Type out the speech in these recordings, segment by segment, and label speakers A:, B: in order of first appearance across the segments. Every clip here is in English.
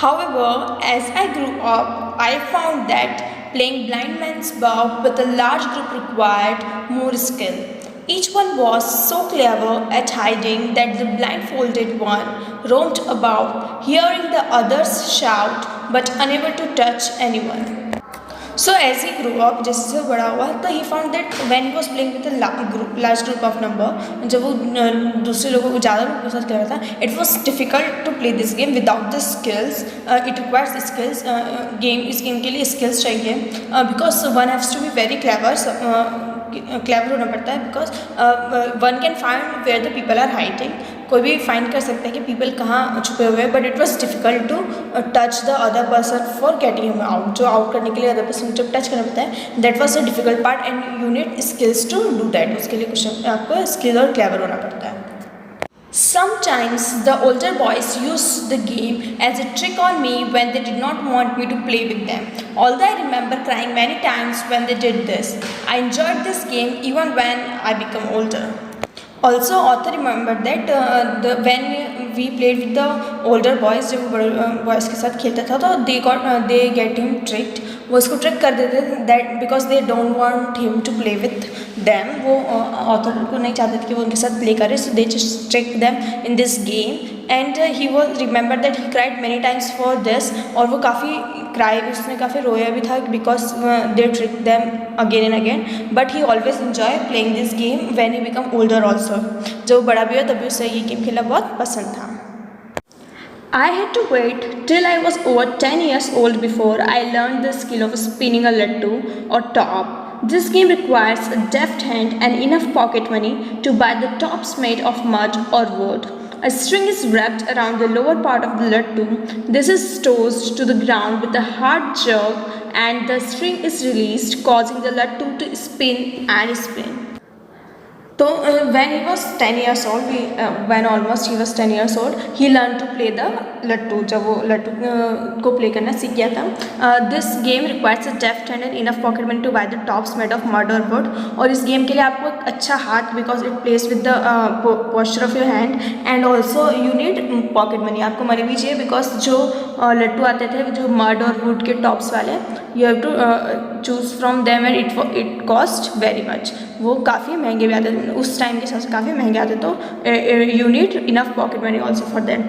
A: However, as I grew up, I found that playing blind man's buff with a large group required more skill. Each one was so clever at hiding that the blindfolded one roamed about, hearing the others shout but unable to touch anyone. So as he grew up, जैसे वो बड़ा हुआ तो he found that when he was playing with a large group of number, जब वो दूसरे लोगों को ज़्यादा लोगों के साथ खेल रहा था, it was difficult to play this game without the skills. It requires skills. इस गेम के लिए skills चाहिए because one has to be very clever. Clever होना पड़ता है because one can find where the people are hiding. कोई भी find कर सकता है कि पीपल कहाँ छुपे हुए हैं, but it was difficult to touch the other person for getting him out. जो आउट करने के लिए अदर पर्सन जब टच करना पड़ता है, that was a difficult part and you need skills to do that. उसके लिए कुछ आपको स्किल और क्लेवर होना पड़ता है. Sometimes the older boys used the game as a trick on me when they did not want me to play with them. Although I remember crying many times when they did this, I enjoyed this game even when I became older. Also, author remembered that when we played with the older boys, जब बड़े boys के साथ खेलता था तो they get him tricked. वो उसको trick कर देते that because they don't want him to play with them. वो ऑथर को नहीं चाहते थे कि वो उनके साथ प्ले करे, so they just trick them in this game and he was remember that he cried many times for this. और वो उसने काफ़ी रोया भी था because they trick them again and again. But he always enjoy playing this game when he become older also. जब वो बड़ा भी हो तभी उसे ये गेम खेलना बहुत पसंद था. I had to wait till I was over 10 years old before I learned the skill of spinning a lattu or top. This game requires a deft hand and enough pocket money to buy the tops made of mud or wood. A string is wrapped around the lower part of the lattu. This is tossed to the ground with a hard jerk and the string is released, causing the lattu to spin and spin. So when he was 10 years old, when almost he was 10 years old, he learned to play the lattu. जब वो लट्टू को play करना सीख गया था. This game requires a deft hand and enough pocket money to buy the tops made of mud or wood. और इस गेम के लिए आपको एक अच्छा हाथ because it plays with the posture of your hand and also you need pocket money. आपको money भी चाहिए because जो लट्टू आते थे जो mud और wood के tops वाले, you have to choose from them and it cost very much. वो काफ़ी महंगे भी आते थे उस टाइम के हिसाब से, काफ़ी महंगे आते. तो you need enough pocket money also for that.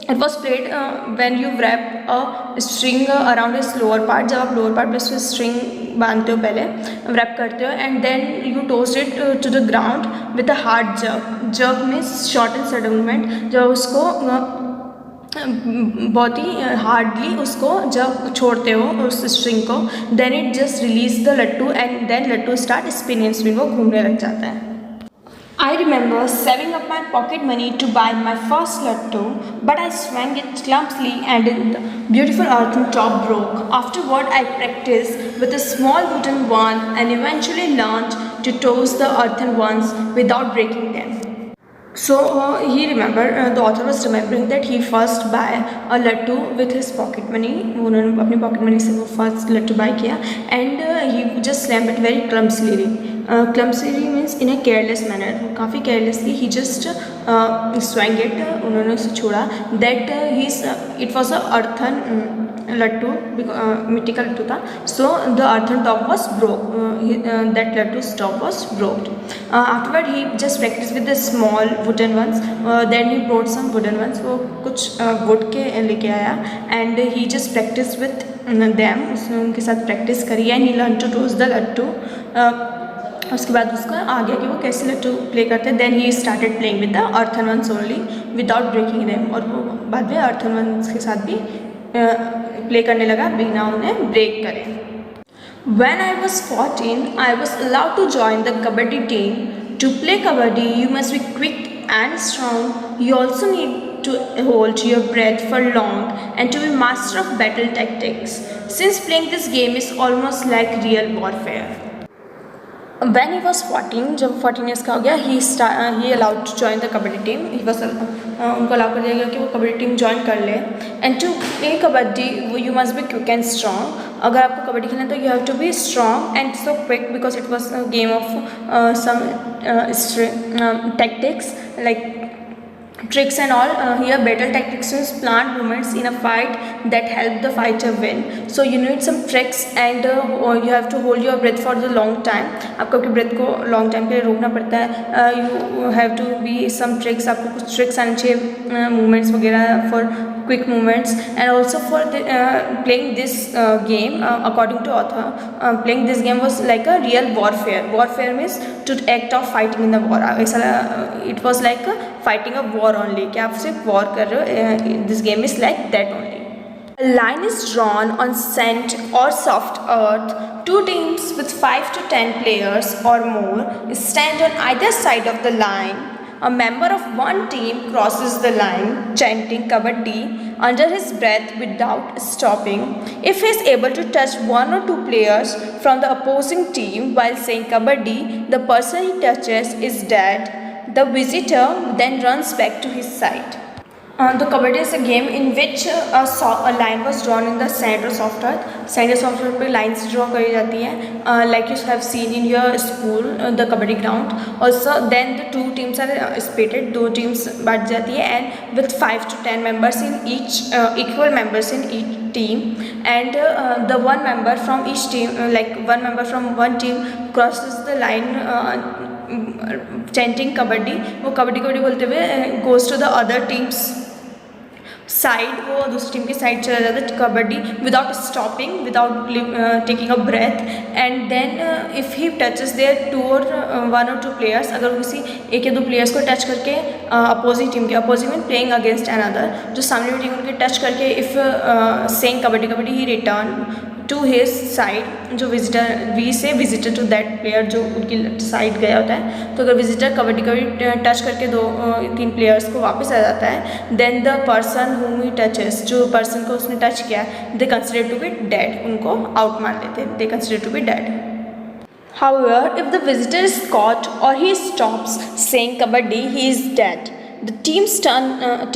A: It was played when you wrap a string around इस लोअर पार्ट. जब आप लोअर पार्ट पे उसमें स्ट्रिंग बांधते हो, पहले रैप करते हो and then you toast it to the ground with a hard jerk. Jerk means short and sudden movement. जब उसको बहुत ही हार्डली उसको जब छोड़ते हो उस स्ट्रिंग को, then it just release the lattu and then lattu start spin, वो घूमने लग जाता है. I remember saving up my pocket money to buy my first lattu, but I swung it clumsily and the beautiful earthen top broke. Afterward, I practiced with a small wooden one and eventually learned to toss the earthen ones without breaking them. So he remembered, the author was remembering that he first buy a lattu with his pocket money. उन्होंने अपनी pocket money से वो first lattu buy किया and he just slammed it very clumsily. Clumsily means in a careless manner. काफ़ी carelessly he just swung it. उन्होंने उसे छोड़ा. That it was a earthen lattu, मिट्टी का लट्टू था. So the earthen top was broke. That lattu's top was broke. Afterward he just practiced with the small wooden ones. Then he brought some wooden ones. वो कुछ wood के लेके आया and he just practiced with them. उसने उनके साथ practice करी and he learned to toss the lattu. उसके बाद उसका आ गया कि वो कैसे लट्टू प्ले करते हैं. Then he started playing with the earthen once only without breaking them. और वो बाद में अर्थन वंस के साथ भी प्ले करने लगा बिना उन्हें ब्रेक करे. When I was 14, I was allowed to join the kabaddi team. To play kabaddi, you must be quick and strong. You also need to hold your breath for long and to be master of battle tactics. Since playing this game is almost like real warfare. When he was 14, जब 14 years का हो गया, he allowed to join the kabaddi team. He was उनको allow कर दिया गया कि वो कबड्डी टीम ज्वाइन कर ले. And to play kabaddi you must be quick and strong. अगर आपको कबड्डी खेलना है तो you have to be strong and so quick because it was game of some tactics. Like tricks and all. Here battle tactics is planned movements in a fight that help the fighter win. So you need some tricks and you have to hold your breath for the long time. आपको अपने breath को long time के लिए रोकना पड़ता है. You have to be some tricks. आपको कुछ tricks आने चाहिए movements वगैरह for quick movements, and also for playing this game, according to author, playing this game was like a real warfare. Warfare means to act of fighting in the war. It was like fighting a war only, कि आप सिर्फ war कर रहे हो. This game is like that only. A line is drawn on sand or soft earth. Two teams with 5 to 10 players or more stand on either side of the line. A member of one team crosses the line, chanting Kabaddi under his breath without stopping. If he is able to touch one or two players from the opposing team while saying Kabaddi, the person he touches is dead. The visitor then runs back to his side. The Kabaddi is a game in which a line was drawn in the sand or soft earth. Sand or soft earth पे lines draw करी जाती हैं, like you have seen in your school, the Kabaddi ground. Also, then the two teams are split. दो teams बढ़ जाती है, and with 5 to 10 members in each, equal members in each team, and the one member from each team, like one member from one team crosses the line. Chanting Kabaddi, वो कबड्डी कबड्डी बोलते हुए goes to the other team's side, वो दूसरी team की side चला जाता है kabaddi without stopping, without taking a breath. And then if he touches there two और वन और टू प्लेयर्स, अगर वो किसी एक या दो प्लेयर्स को टच करके अपोजिंग टीम के, अपोजिंग में प्लेइंग अगेंस्ट अनदर, जो सामने वाली टीम उनके टच करके if saying kabaddi kabaddi he return to his side, जो visitor, we say visitor to that player जो उनकी साइड गया होता है. तो अगर विजिटर कबड्डी कबड्डी टच करके दो तीन प्लेयर्स को वापस आ जाता है, then the person whom he touches, जो पर्सन को उसने टच किया, they consider to be dead, उनको आउट मान लेते हैं, they consider to be dead. However, if the visitor is caught or he stops saying kabaddi, he is dead. The teams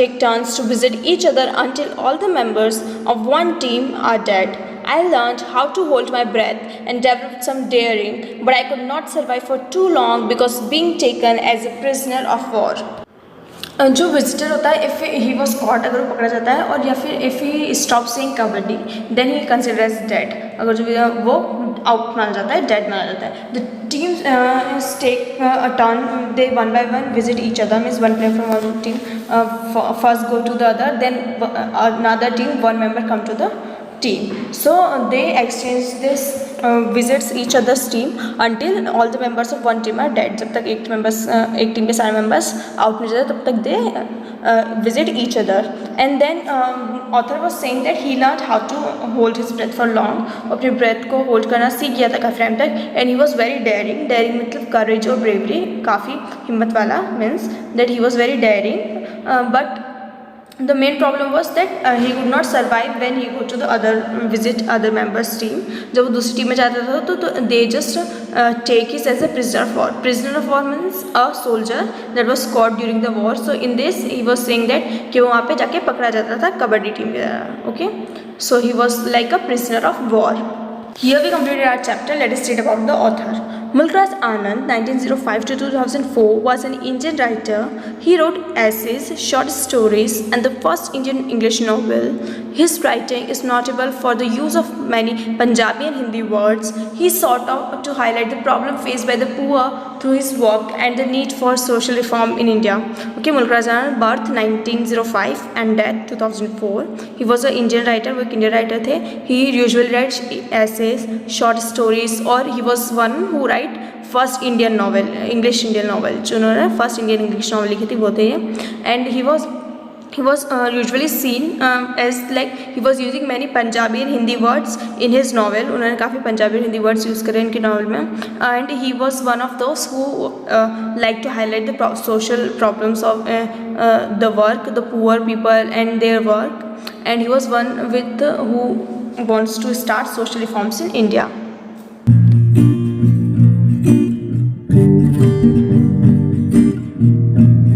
A: take turns to visit each other until all the members of one team are dead. I learned how to hold my breath and developed some daring, but I could not survive for too long because being taken as a prisoner of war. जो visitor होता है, if he was caught, अगर वो पकड़ा जाता है, और या फिर if he stop saying kabaddi, then he consider as dead. अगर जो वो आउट माना जाता है, डेड माना जाता है. The teams take a turn, they one by one visit each other, means one player from one team first go to the other, then another team one member come to the team. So they exchange this visits each other's team until all the members of one team are dead. जब तक एक team के सारे members out नहीं जाते तब तक they visit each other. And then author was saying that he learned how to hold his breath for long. अपने breath को hold करना सीख गया था काफ़ी टाइम तक. And he was very daring. Daring मतलब courage और bravery, काफ़ी हिम्मत वाला, means that he was very daring. But the main problem was that he could not survive when he go to the other visit other members team. जब वो दूसरी team में जाता था तो they just take his as a prisoner of war. Prisoner of war means a soldier that was caught during the war. So in this he was saying that कि वो वहाँ पे जाके पकड़ा जाता था कबड्डी टीम के द्वारा. Okay, so he was like a prisoner of war. Here we completed our chapter. Let us read about the author. Mulkraj Anand, 1905 to 2004, was an Indian writer. He wrote essays, short stories, and the first Indian English novel. His writing is notable for the use of many Punjabi and Hindi words. He sought out to highlight the problem faced by the poor through his work and the need for social reform in India. Okay, Mulkraj Anand, birth 1905 and death 2004. He was an Indian writer, वो एक Indian writer थे. He usually writes essays, short stories, or he was one who write first Indian novel, English Indian novel, जो उन्होंने first Indian English novel लिखी थी वो थे. And he was usually seen as like he was using many Punjabi and Hindi words in his novel. उन्होंने काफ़ी पंजाबी और Hindi words use करे इनके नॉवल में. And he was one of those who like to highlight the social problems of the work, the poor people and their work. And he was one with who wants to start social reforms in India.